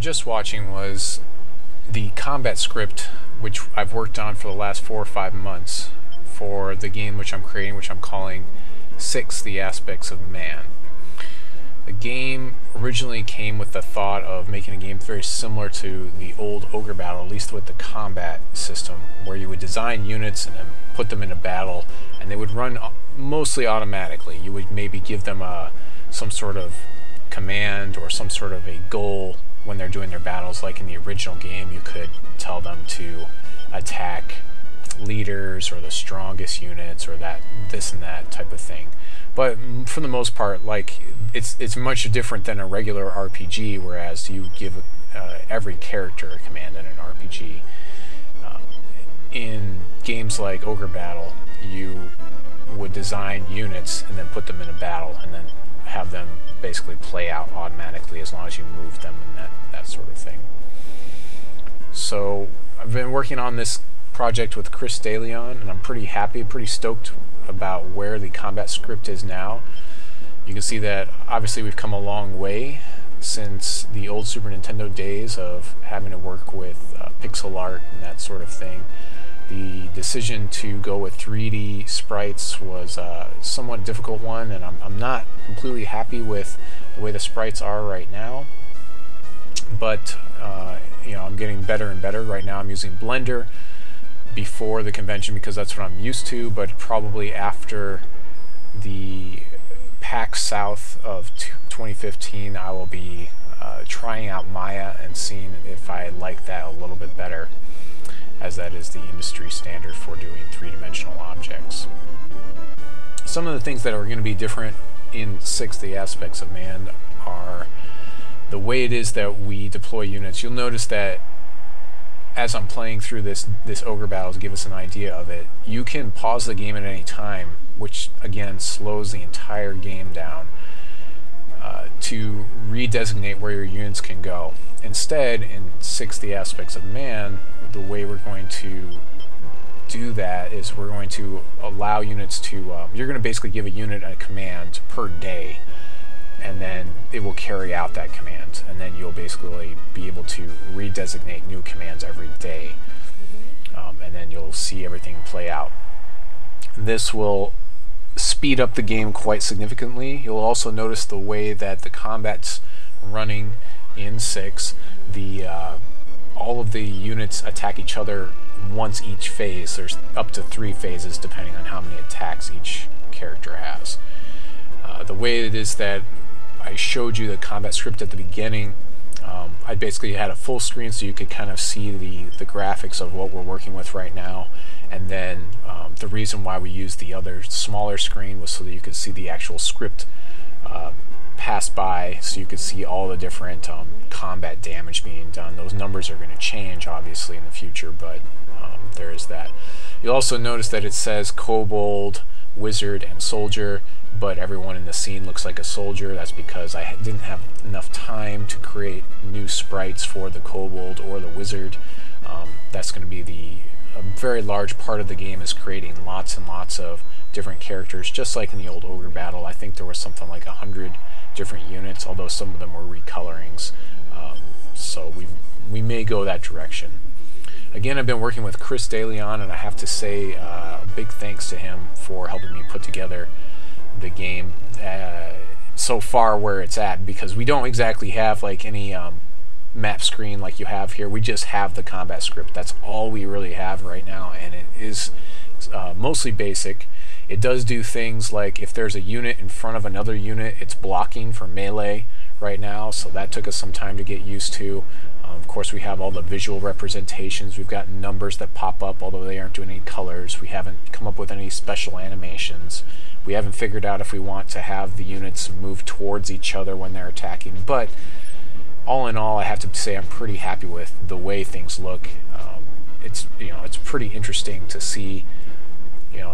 just watching was the combat script, which I've worked on for the last 4 or 5 months for the game which I'm creating, which I'm calling 6: The Aspects of Man. The game originally came with the thought of making a game very similar to the old Ogre Battle, at least with the combat system, where you would design units and then put them into battle, and they would run mostly automatically. You would maybe give them some sort of command or some sort of a goal when they're doing their battles. Like in the original game, you could tell them to attack leaders or the strongest units or this and that type of thing. But for the most part, like it's much different than a regular RPG, whereas you give every character a command in an RPG. In games like Ogre Battle, you would design units and then put them in a battle and then have them basically play out automatically as long as you move them and that sort of thing. So I've been working on this project with Chris DeLeon, and I'm pretty happy, pretty stoked about where the combat script is now. You can see that obviously we've come a long way since the old Super Nintendo days of having to work with pixel art and that sort of thing. The decision to go with 3D sprites was a somewhat difficult one, and I'm not completely happy with the way the sprites are right now. But you know, I'm getting better and better. Right now I'm using Blender before the convention because that's what I'm used to, but probably after the PAX South of 2015 I will be trying out Maya and seeing if I like that a little bit better, as that is the industry standard for doing three-dimensional objects. Some of the things that are going to be different in 6: The Aspects of Man are the way it is that we deploy units. You'll notice that as I'm playing through this Ogre Battle to give us an idea of it, you can pause the game at any time, which again slows the entire game down, to redesignate where your units can go. Instead, in 6: The Aspects of Man, the way we're going to do that is we're going to allow units to, you're going to basically give a unit a command per day, and then it will carry out that command, and then you'll basically be able to redesignate new commands every day, and then you'll see everything play out. This will speed up the game quite significantly. You'll also notice the way that the combat's running in 6. All of the units attack each other once each phase. There's up to 3 phases depending on how many attacks each character has. The way it is that I showed you the combat script at the beginning, I basically had a full screen so you could kind of see the graphics of what we're working with right now, and then the reason why we used the other smaller screen was so that you could see the actual script pass by, so you could see all the different combat damage being done. Those numbers are going to change obviously in the future, but there is that. You'll also notice that it says Kobold, Wizard, and Soldier, but everyone in the scene looks like a soldier. That's because I didn't have enough time to create new sprites for the Kobold or the Wizard. That's going to be a very large part of the game, is creating lots and lots of different characters, just like in the old Ogre Battle. I think there was something like 100 different units, although some of them were recolorings. So we may go that direction. Again, I've been working with Chris DeLeon, and I have to say a big thanks to him for helping me put together the game so far where it's at, because we don't exactly have like any map screen like you have here. We just have the combat script. That's all we really have right now, and it is mostly basic. It does do things like if there's a unit in front of another unit, it's blocking for melee right now, so that took us some time to get used to. Of course, we have all the visual representations. We've got numbers that pop up, although they aren't doing any colors. We haven't come up with any special animations. We haven't figured out if we want to have the units move towards each other when they're attacking, but all in all, I have to say I'm pretty happy with the way things look. It's pretty interesting to see,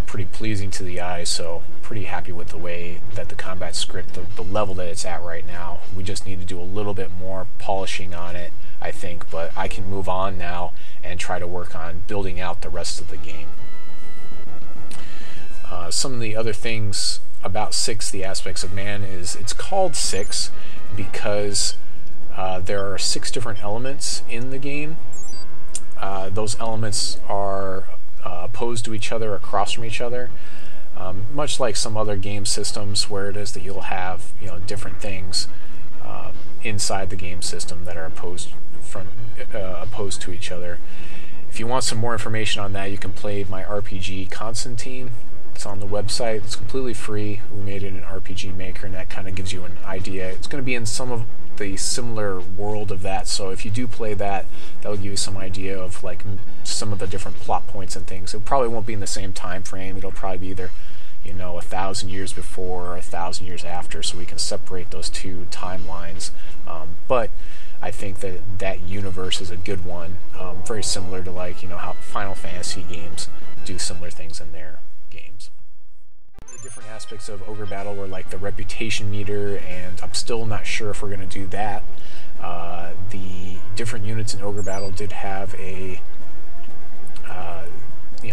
pretty pleasing to the eye, so pretty happy with the way that the combat script, the level that it's at right now. We just need to do a little bit more polishing on it, I think, but I can move on now and try to work on building out the rest of the game. Some of the other things about 6: The Aspects of Man is it's called 6 because There are 6 different elements in the game. Those elements are opposed to each other, across from each other, much like some other game systems where it is that you'll have different things inside the game system that are opposed to each other. If you want some more information on that, you can play my RPG Constantine. It's on the website. It's completely free. We made it in RPG Maker, and that kind of gives you an idea. It's going to be in some of the similar world of that, so if you do play that, that'll give you some idea of like some of the different plot points and things. It probably won't be in the same time frame. It'll probably be either 1,000 years before or 1,000 years after, so we can separate those two timelines. But I think that universe is a good one, very similar to like how Final Fantasy games do similar things in their games. The different aspects of Ogre Battle were like the reputation meter, and I'm still not sure if we're going to do that. The different units in Ogre Battle did have a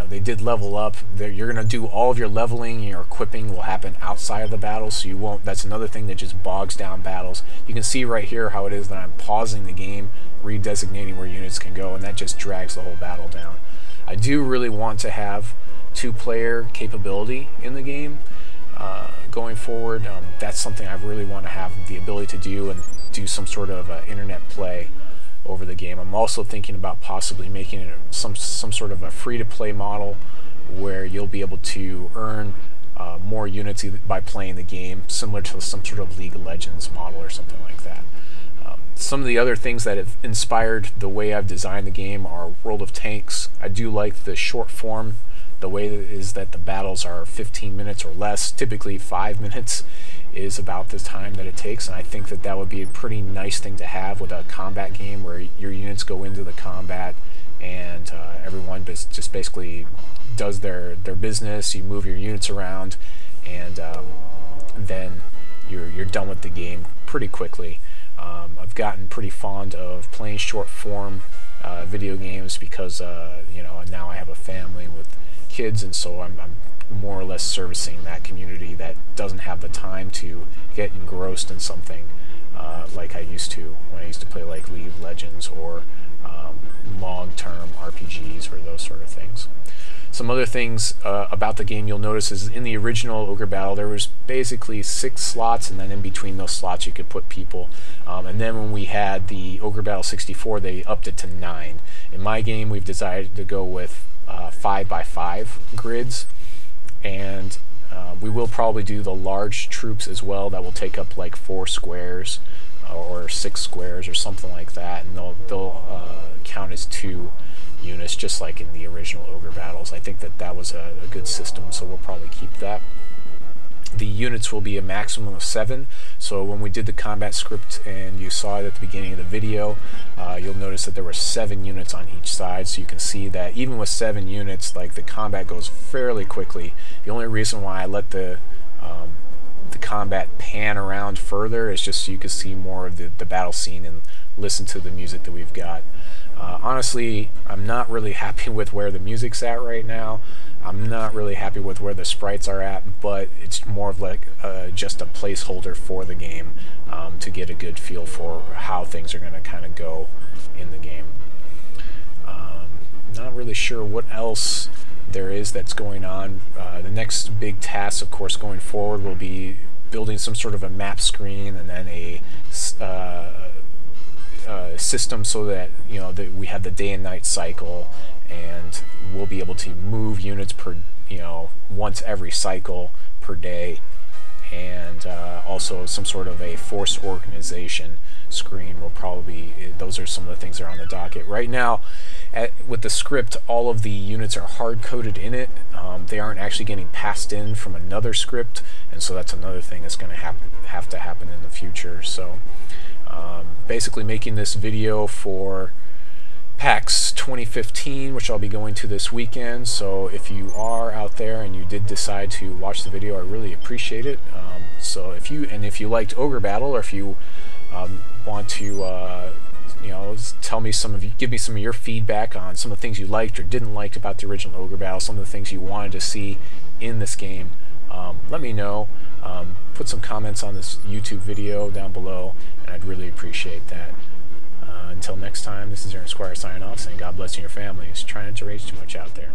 they did level up. You're going to do all of your leveling and your equipping will happen outside of the battle, so you won't. That's another thing that just bogs down battles. You can see right here how it is that I'm pausing the game, redesignating where units can go, and that just drags the whole battle down. I do really want to have 2-player capability in the game going forward. That's something I really want to have the ability to do, and do some sort of internet play over the game. I'm also thinking about possibly making it some sort of a free-to-play model where you'll be able to earn more units by playing the game, similar to some sort of League of Legends model or something like that. Some of the other things that have inspired the way I've designed the game are World of Tanks. I do like the short form. The way is that the battles are 15 minutes or less. Typically 5 minutes is about the time that it takes, and I think that would be a pretty nice thing to have with a combat game where your units go into the combat and everyone just basically does their business. You move your units around, and then you're done with the game pretty quickly. I've gotten pretty fond of playing short form video games because now I have a family with kids, and so I'm more or less servicing that community that doesn't have the time to get engrossed in something like I used to when I used to play like League of Legends or long-term RPGs or those sort of things. Some other things about the game you'll notice is in the original Ogre Battle there was basically 6 slots, and then in between those slots you could put people. And then when we had the Ogre Battle 64, they upped it to 9. In my game we've decided to go with 5x5 grids, and we will probably do the large troops as well. That will take up like 4 squares or 6 squares or something like that, and they'll count as 2 units, just like in the original Ogre Battles. I think that was a good system, so we'll probably keep that. The units will be a maximum of 7, so when we did the combat script and you saw it at the beginning of the video, you'll notice that there were 7 units on each side, so you can see that even with 7 units, like, the combat goes fairly quickly. The only reason why I let the combat pan around further is just so you can see more of the battle scene and listen to the music that we've got. Honestly, I'm not really happy with where the music's at right now. I'm not really happy with where the sprites are at, but it's more of like just a placeholder for the game to get a good feel for how things are going to kind of go in the game. Not really sure what else there is that's going on. The next big task, of course, going forward will be building some sort of a map screen, and then a system so that that we have the day and night cycle, and we'll be able to move units per once every cycle per day, and also some sort of a force organization screen will probably be. Those are some of the things that are on the docket right now. With the script, all of the units are hard-coded in it. They aren't actually getting passed in from another script, and so that's another thing that's going to have to happen in the future. So basically making this video for PAX 2015, which I'll be going to this weekend. So if you are out there and you did decide to watch the video, I really appreciate it. So if you liked Ogre Battle, or if you want to tell me give me some of your feedback on some of the things you liked or didn't like about the original Ogre Battle, some of the things you wanted to see in this game, let me know. put some comments on this YouTube video down below, and I'd really appreciate that. Until next time, this is Aaron Squire signing off, saying God bless you and your families. Try not to rage too much out there.